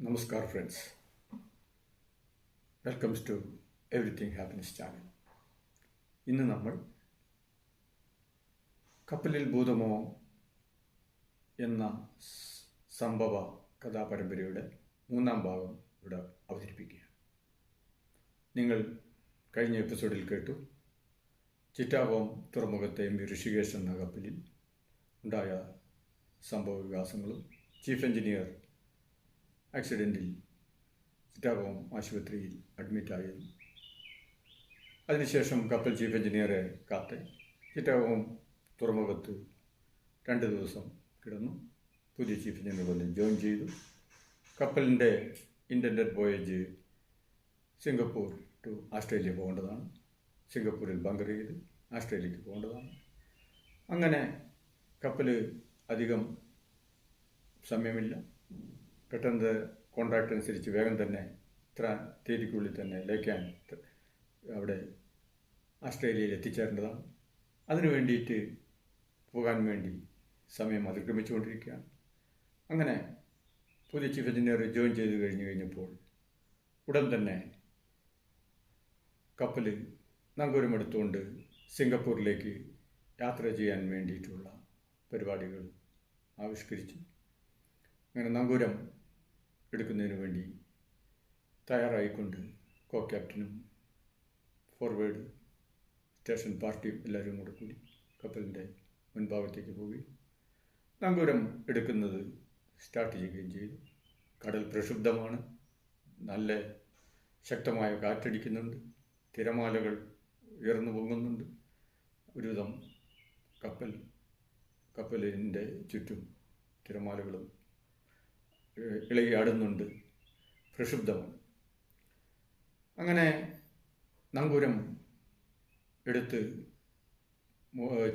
Namaskar friends, welcomes to everything happiness channel. ഇന്ന് നമ്മൾ കപ്പലിൽ ഭൂതമോ എന്ന സംഭവ കഥാപരമ്പരയുടെ മൂന്നാം ഭാഗം ഇവിടെ അവതരിപ്പിക്കുകയാണ്. നിങ്ങൾ കഴിഞ്ഞ എപ്പിസോഡിൽ കേട്ടു, ചിറ്റാഗോം തുറമുഖത്തെ എം വി ഋഷികേശ് എന്ന കപ്പലിൽ ഉണ്ടായ സംഭവ വികാസങ്ങളും ചീഫ് എഞ്ചിനീയർ ആക്സിഡൻറ്റിൽ ചിറ്റാഗോം ആശുപത്രിയിൽ അഡ്മിറ്റായിരുന്നു. അതിനുശേഷം കപ്പൽ ചീഫ് എഞ്ചിനീയറെ കാത്ത് ചിറ്റാഗോം തുറമുഖത്ത് 2 ദിവസം കിടന്നു. പുതിയ ചീഫ് എഞ്ചിനീയർ വന്ന് ജോയിൻ ചെയ്തു. കപ്പലിൻ്റെ intended voyage Singapore to Australia പോകേണ്ടതാണ്. സിംഗപ്പൂരിൽ ബങ്കർ ചെയ്ത് ആസ്ട്രേലിയക്ക് പോകേണ്ടതാണ്. അങ്ങനെ കപ്പൽ അധികം സമയമില്ല, പെട്ടെന്ന് കോൺട്രാക്റ്റ് അനുസരിച്ച് വേഗം തന്നെ ഇത്ര തീയതിക്കുള്ളിൽ തന്നെ ലേക്കാൻ അവിടെ ആസ്ട്രേലിയയിൽ എത്തിച്ചേരേണ്ടതാണ്. അതിനു വേണ്ടിയിട്ട് പോകാൻ വേണ്ടി സമയം അതിക്രമിച്ചുകൊണ്ടിരിക്കുകയാണ്. അങ്ങനെ പുതിയ ചീഫ് എഞ്ചിനീയർ ജോയിൻ ചെയ്ത് കഴിഞ്ഞപ്പോൾ ഉടൻ തന്നെ കപ്പൽ നങ്കൂരമെടുത്തുകൊണ്ട് സിംഗപ്പൂരിലേക്ക് യാത്ര ചെയ്യാൻ വേണ്ടിയിട്ടുള്ള പരിപാടികൾ ആവിഷ്കരിച്ചു. അങ്ങനെ നങ്കൂരം എടുക്കുന്നതിന് വേണ്ടി തയ്യാറായിക്കൊണ്ട് കോ ക്യാപ്റ്റനും ഫോർവേഡ് സ്റ്റേഷൻ പാർട്ടിയും എല്ലാവരും കൂടെ കൂടി കപ്പലിൻ്റെ മുൻഭാഗത്തേക്ക് പോവുകയും നങ്കൂരം എടുക്കുന്നത് സ്റ്റാർട്ട് ചെയ്യുകയും ചെയ്തു. കടൽ പ്രക്ഷുബ്ധമാണ്, നല്ല ശക്തമായ കാറ്റടിക്കുന്നുണ്ട്, തിരമാലകൾ ഉയർന്നു പൊങ്ങുന്നുണ്ട്. ഒരുവിധം കപ്പലിൻ്റെ ചുറ്റും തിരമാലകളും ഇളകിയാടുന്നുണ്ട്, പ്രക്ഷുബ്ധമാണ്. അങ്ങനെ നങ്കൂരം എടുത്ത്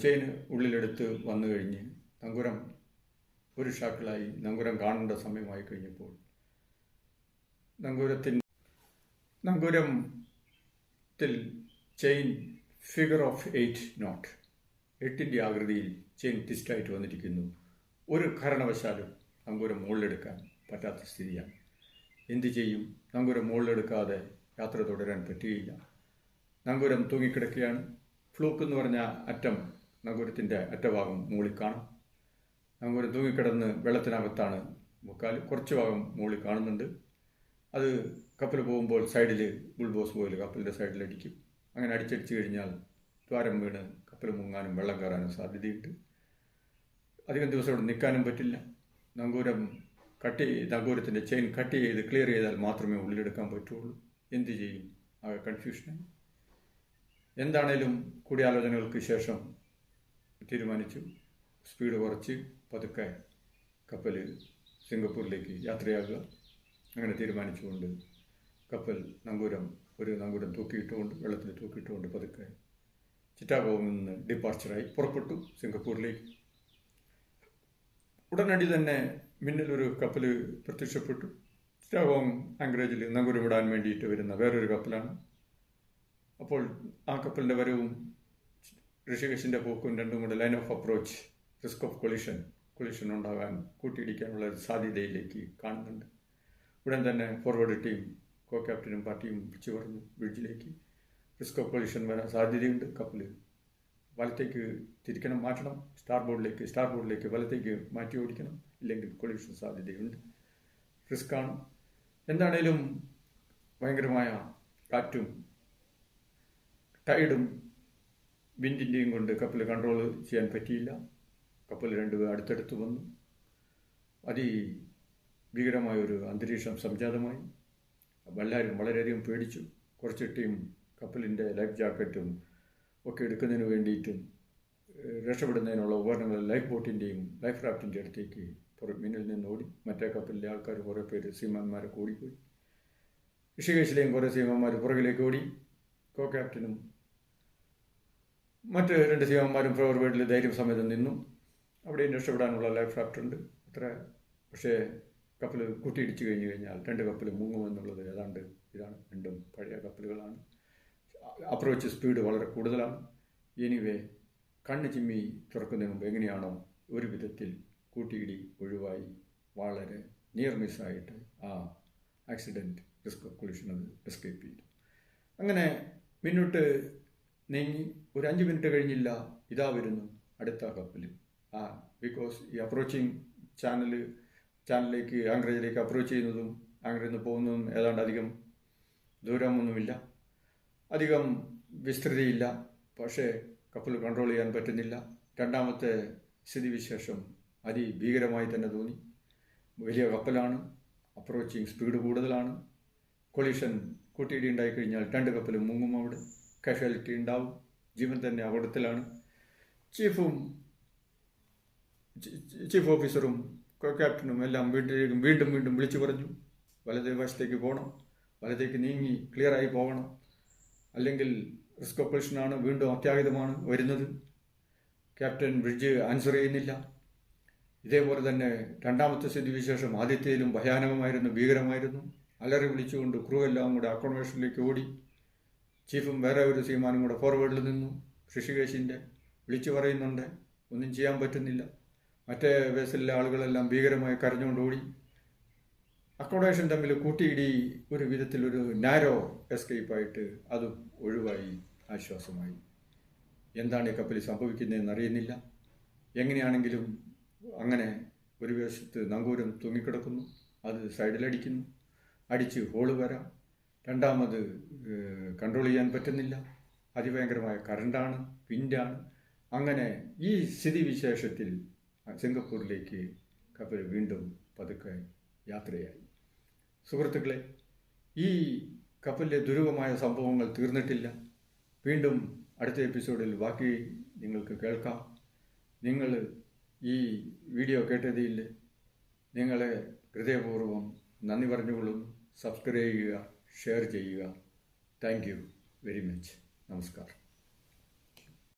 ചെയിൻ ഉള്ളിലെടുത്ത് വന്നു കഴിഞ്ഞ് നങ്കൂരം ഒരു ഷാക്കിളായി നങ്കൂരം കാണേണ്ട സമയമായി കഴിഞ്ഞപ്പോൾ നങ്കൂരത്തിൽ ചെയിൻ ഫിഗർ ഓഫ് 8 നോട്ട്, 8ൻ്റെ ആകൃതിയിൽ ചെയിൻ ട്വിസ്റ്റായിട്ട് വന്നിരിക്കുന്നു. ഒരു കാരണവശാലും നങ്കൂരം മുകളിലെടുക്കാൻ പറ്റാത്ത സ്ഥിതിയാണ്. എന്തു ചെയ്യും? നങ്കൂരം മുകളിലെടുക്കാതെ യാത്ര തുടരാൻ പറ്റുകയില്ല. നങ്കൂരം തൂങ്ങിക്കിടക്കുകയാണ്. ഫ്ലൂക്ക് എന്ന് പറഞ്ഞ അറ്റം, നങ്കൂരത്തിൻ്റെ അറ്റഭാഗം മുകളിൽ കാണാം. നങ്കൂരം തൂങ്ങിക്കിടന്ന് വെള്ളത്തിനകത്താണ് മുക്കാൽ, കുറച്ച് ഭാഗം മുകളിൽ കാണുന്നുണ്ട്. അത് കപ്പൽ പോകുമ്പോൾ സൈഡിൽ ബുൾബോസ് പോലെ കപ്പലിൻ്റെ സൈഡിലടിക്കും. അങ്ങനെ അടിച്ചടിച്ച് കഴിഞ്ഞാൽ ദ്വാരം വീണ് കപ്പൽ മുങ്ങാനും വെള്ളം കയറാനും സാധ്യതയുണ്ട്. അധികം ദിവസം ഇവിടെ നിൽക്കാനും പറ്റില്ല. നങ്കൂരത്തിൻ്റെ ചെയിൻ കട്ട് ചെയ്ത് ക്ലിയർ ചെയ്താൽ മാത്രമേ ഉള്ളിലെടുക്കാൻ പറ്റുള്ളൂ. എന്ത് ചെയ്യും? ആകെ കൺഫ്യൂഷനായി. എന്താണേലും കൂടിയാലോചനകൾക്ക് ശേഷം തീരുമാനിച്ചു, സ്പീഡ് കുറച്ച് പതുക്കെ കപ്പൽ സിംഗപ്പൂരിലേക്ക് യാത്രയാകുക. അങ്ങനെ തീരുമാനിച്ചുകൊണ്ട് കപ്പൽ നങ്കൂരം തൂക്കിയിട്ടുകൊണ്ട്, വെള്ളത്തിൽ തൂക്കിയിട്ടുകൊണ്ട് പതുക്കെ ചിറ്റാഗോയിൽ നിന്ന് ഡിപ്പാർച്ചറായി പുറപ്പെട്ടു സിംഗപ്പൂരിലേക്ക്. ഉടനടി തന്നെ മിന്നലൊരു കപ്പൽ പ്രത്യക്ഷപ്പെട്ടു. ചിറ്റാഗോം ആങ്കറേജിൽ നങ്കൂരം വിടാൻ വേണ്ടിയിട്ട് വരുന്ന വേറൊരു കപ്പലാണ്. അപ്പോൾ ആ കപ്പലിൻ്റെ വരവും ഋഷികേശിൻ്റെ പോക്കും രണ്ടും കൂടെ line of approach, risk of collision ഉണ്ടാകാൻ, കൂട്ടിയിടിക്കാനുള്ള സാധ്യതയിലേക്ക് കാണുന്നുണ്ട്. ഉടൻ തന്നെ ഫോർവേഡ് ടീം കോ ക്യാപ്റ്റനും പാർട്ടിയും പിടിച്ചു പറഞ്ഞു, ബ്രിഡ്ജിലേക്ക് റിസ്ക് ഓഫ് കൊളിഷൻ വരാൻ സാധ്യതയുണ്ട്, കപ്പൽ വലത്തേക്ക് മാറ്റണം, സ്റ്റാർബോർഡിലേക്ക് വലത്തേക്ക് മാറ്റി ഓടിക്കണം, ഇല്ലെങ്കിൽ കൊളിഷൻ സാധ്യതയുണ്ട്, റിസ്ക്കാണ്. എന്താണേലും ഭയങ്കരമായ കാറ്റും ടൈഡും വിൻഡിൻ്റെയും കൊണ്ട് കപ്പൽ കൺട്രോൾ ചെയ്യാൻ പറ്റിയില്ല. കപ്പൽ രണ്ടും അടുത്തടുത്ത് വന്നു. ഭീകരമായൊരു അന്തരീക്ഷം സംജാതമായി. എല്ലാവരും വളരെയധികം പേടിച്ചു. കുറച്ച് ടീം കപ്പലിൻ്റെ ലൈഫ് ജാക്കറ്റും ഒക്കെ എടുക്കുന്നതിന് വേണ്ടിയിട്ടും രക്ഷപ്പെടുന്നതിനുള്ള ഉപകരണങ്ങൾ ലൈഫ് ബോട്ടിൻ്റെയും ലൈഫ് റാഫ്റ്റിൻ്റെ അടുത്തേക്ക് മുന്നിൽ നിന്ന് ഓടി. മറ്റേ കപ്പലിലെ ആൾക്കാർ കുറേ പേര് സീമാന്മാരൊക്കെ ഓടിപ്പോയി. ഋഷികേശിലെയും കുറേ സീമാന്മാർ പുറകിലേക്ക് ഓടി. കോ ക്യാപ്റ്റനും മറ്റ് 2 സീമാന്മാരും ഫോർവേഡിൽ ധൈര്യസമേതം നിന്നു. അവിടെയും രക്ഷപ്പെടാനുള്ള ലൈഫ് റാഫ്റ്റ് ഉണ്ട് പക്ഷേ കപ്പൽ കൂട്ടിയിടിച്ചു കഴിഞ്ഞാൽ 2 കപ്പൽ മുങ്ങുമെന്നുള്ളത് ഏതാണ്ട് ഇതാണ്. രണ്ടും പഴയ കപ്പലുകളാണ്. അപ്രോച്ച് സ്പീഡ് വളരെ കൂടുതലാണ്. എനിവേ, കണ്ണ് ചിമ്മി തുറക്കുന്നതിന് മുമ്പ് എങ്ങനെയാണോ ഒരു വിധത്തിൽ കൂട്ടിയിടി ഒഴിവായി വളരെ നിയർ മിസ്സായിട്ട് ആ ആക്സിഡൻറ്റ് റിസ്ക് ഓഫ് കൊളിഷൻ അത് എസ്കേപ്പ് ചെയ്തു. അങ്ങനെ മുന്നോട്ട് നീങ്ങി ഒരു 5 മിനിറ്റ് കഴിഞ്ഞില്ല, ഇതാ വരുന്നു അടുത്ത കപ്പൽ. ബിക്കോസ് ഈ അപ്രോച്ചിങ് ചാനലിലേക്ക് ആങ്കറേജിലേക്ക് അപ്രോച്ച് ചെയ്യുന്നതും ആങ്കറിൽ നിന്ന് പോകുന്നതും ഏതാണ്ട് അധികം ദൂരമൊന്നുമില്ല, അധികം വിസ്തൃതിയില്ല. പക്ഷേ കപ്പൽ കൺട്രോൾ ചെയ്യാൻ പറ്റുന്നില്ല. രണ്ടാമത്തെ സ്ഥിതിവിശേഷം അതിഭീകരമായി തന്നെ തോന്നി. വലിയ കപ്പലാണ്, അപ്രോച്ചിങ് സ്പീഡ് കൂടുതലാണ്. കൊളീഷൻ കൂട്ടിയിടി ഉണ്ടായിക്കഴിഞ്ഞാൽ 2 കപ്പലും മുങ്ങും. അവിടെ കാഷ്വാലിറ്റി ഉണ്ടാവും, ജീവൻ തന്നെ അപകടത്തിലാണ്. ചീഫ് ഓഫീസറും ക്യാപ്റ്റനും എല്ലാം വീണ്ടും വിളിച്ചു പറഞ്ഞു, വലതേ വശത്തേക്ക് പോകണം, വലതേക്ക് നീങ്ങി ക്ലിയറായി പോകണം, അല്ലെങ്കിൽ റിസ്ക് ഓഫ് കൊളിഷനാണ്, വീണ്ടും അത്യാഹിതമാണ് വരുന്നത്. ക്യാപ്റ്റൻ ബ്രിഡ്ജ് ആൻസർ ചെയ്യുന്നില്ല. ഇതേപോലെ തന്നെ രണ്ടാമത്തെ സ്ഥിതിവിശേഷം ആദ്യത്തേതിലും ഭയാനകമായിരുന്നു, ഭീകരമായിരുന്നു. അലറി വിളിച്ചുകൊണ്ട് ക്രൂ എല്ലാം കൂടെ അക്കോമഡേഷനിലേക്ക് ഓടി. ചീഫും വേറെ ഒരു സീമാനും കൂടെ ഫോർവേഡിൽ നിന്നു. ഋഷികേശിൻ്റെ വിളിച്ചു പറയുന്നുണ്ട്, ഒന്നും ചെയ്യാൻ പറ്റുന്നില്ല. മറ്റേ വേസലിലെ ആളുകളെല്ലാം ഭീകരമായി കരഞ്ഞുകൊണ്ട് ഓടി. അക്കോമഡേഷൻ തമ്മിൽ കൂട്ടിയിടി ഒരു വിധത്തിലൊരു നാരോ എസ്കേപ്പായിട്ട് അതും ഒഴിവായി, ആശ്വാസമായി. എന്താണ് ഈ കപ്പലിൽ സംഭവിക്കുന്നതെന്ന് അറിയുന്നില്ല. എങ്ങനെയാണെങ്കിലും അങ്ങനെ ഒരു വശത്ത് നങ്കൂരം തൂങ്ങിക്കിടക്കുന്നു, അത് സൈഡിലടിക്കുന്നു, അടിച്ച് ഹോള് വരാം. രണ്ടാമത് കൺട്രോൾ ചെയ്യാൻ പറ്റുന്നില്ല, അതിഭയങ്കരമായ കറണ്ടാണ്, വിൻഡാണ്. അങ്ങനെ ഈ സ്ഥിതിവിശേഷത്തിൽ സിംഗപ്പൂരിലേക്ക് കപ്പൽ വീണ്ടും പതുക്കെ യാത്രയായി. സുഹൃത്തുക്കളെ, ഈ കപ്പലിലെ ദുരൂഹമായ സംഭവങ്ങൾ തീർന്നിട്ടില്ല. വീണ്ടും അടുത്ത എപ്പിസോഡിൽ ബാക്കി നിങ്ങൾക്ക് കേൾക്കാം. നിങ്ങൾ ഈ വീഡിയോ കേട്ടതിൽ നിങ്ങളെ ഹൃദയപൂർവ്വം നന്ദി പറഞ്ഞുകൊള്ളുന്നു. സബ്സ്ക്രൈബ് ചെയ്യുക, ഷെയർ ചെയ്യുക. Thank you very much. നമസ്കാരം.